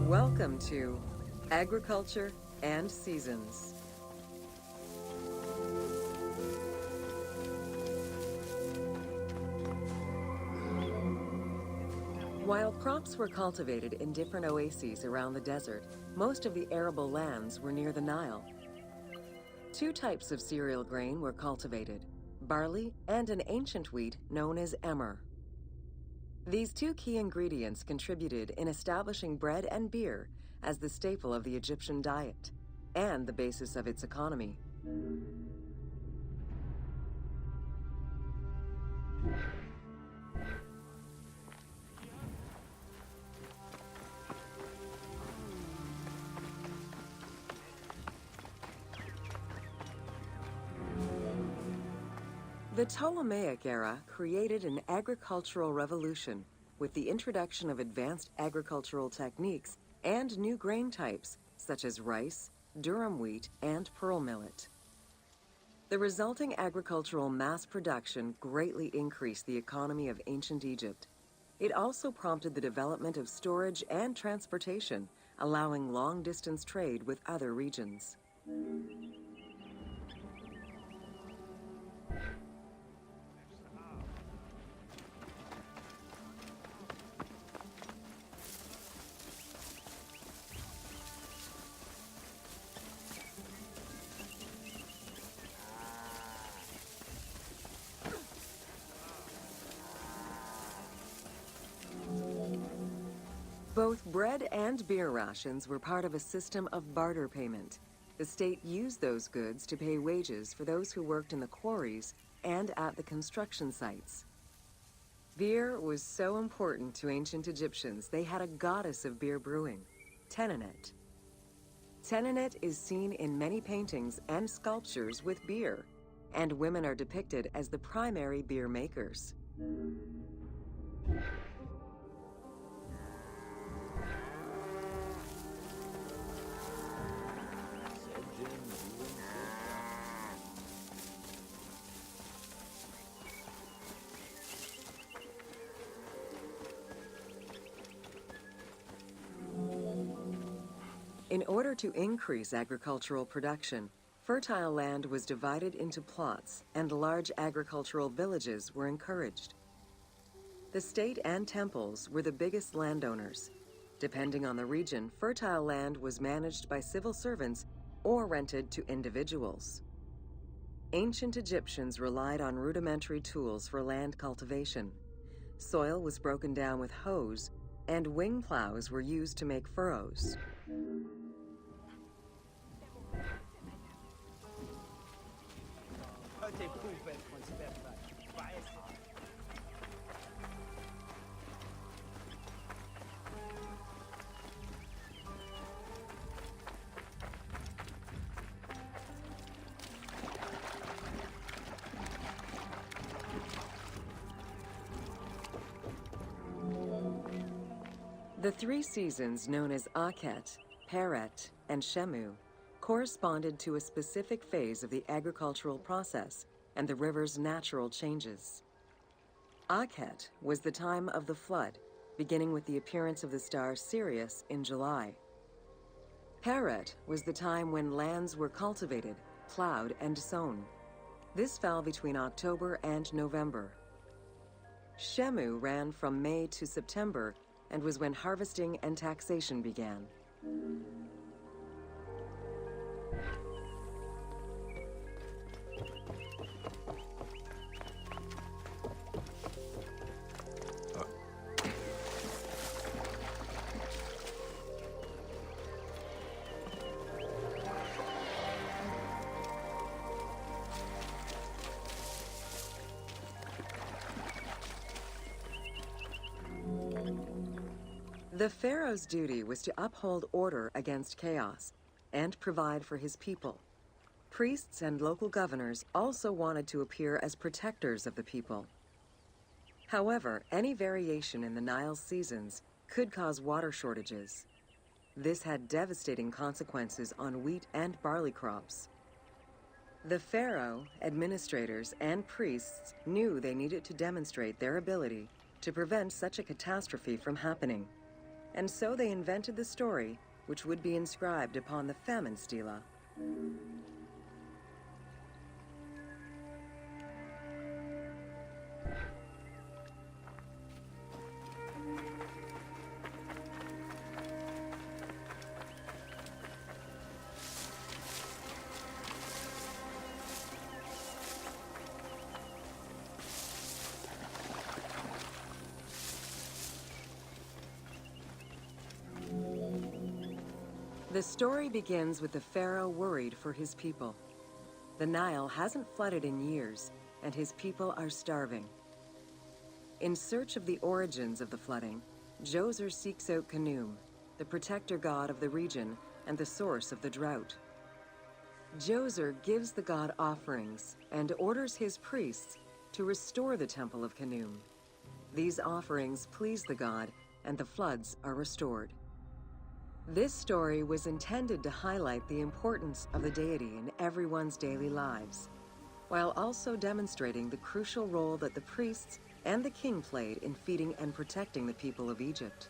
Welcome to Agriculture and Seasons. While crops were cultivated in different oases around the desert, most of the arable lands were near the Nile. Two types of cereal grain were cultivated, barley and an ancient wheat known as emmer. These two key ingredients contributed in establishing bread and beer as the staple of the Egyptian diet and the basis of its economy. The Ptolemaic era created an agricultural revolution with the introduction of advanced agricultural techniques and new grain types such as rice, durum wheat, and pearl millet. The resulting agricultural mass production greatly increased the economy of ancient Egypt. It also prompted the development of storage and transportation, allowing long-distance trade with other regions. Both bread and beer rations were part of a system of barter payment. The state used those goods to pay wages for those who worked in the quarries and at the construction sites. Beer was so important to ancient Egyptians, they had a goddess of beer brewing, Tenenet. Tenenet is seen in many paintings and sculptures with beer, and women are depicted as the primary beer makers. In order to increase agricultural production, fertile land was divided into plots and large agricultural villages were encouraged. The state and temples were the biggest landowners. Depending on the region, fertile land was managed by civil servants or rented to individuals. Ancient Egyptians relied on rudimentary tools for land cultivation. Soil was broken down with hoes, and wing plows were used to make furrows. The three seasons known as Akhet, Peret, and Shemu corresponded to a specific phase of the agricultural process and the river's natural changes. Akhet was the time of the flood, beginning with the appearance of the star Sirius in July. Peret was the time when lands were cultivated, plowed, and sown. This fell between October and November. Shemu ran from May to September and was when harvesting and taxation began. The pharaoh's duty was to uphold order against chaos and provide for his people. Priests and local governors also wanted to appear as protectors of the people. However, any variation in the Nile's seasons could cause water shortages. This had devastating consequences on wheat and barley crops. The pharaoh, administrators, and priests knew they needed to demonstrate their ability to prevent such a catastrophe from happening. And so they invented the story, which would be inscribed upon the famine stela. The story begins with the pharaoh worried for his people. The Nile hasn't flooded in years, and his people are starving. In search of the origins of the flooding, Djoser seeks out Khnum, the protector god of the region and the source of the drought. Djoser gives the god offerings and orders his priests to restore the temple of Khnum. These offerings please the god, and the floods are restored. This story was intended to highlight the importance of the deity in everyone's daily lives, while also demonstrating the crucial role that the priests and the king played in feeding and protecting the people of Egypt.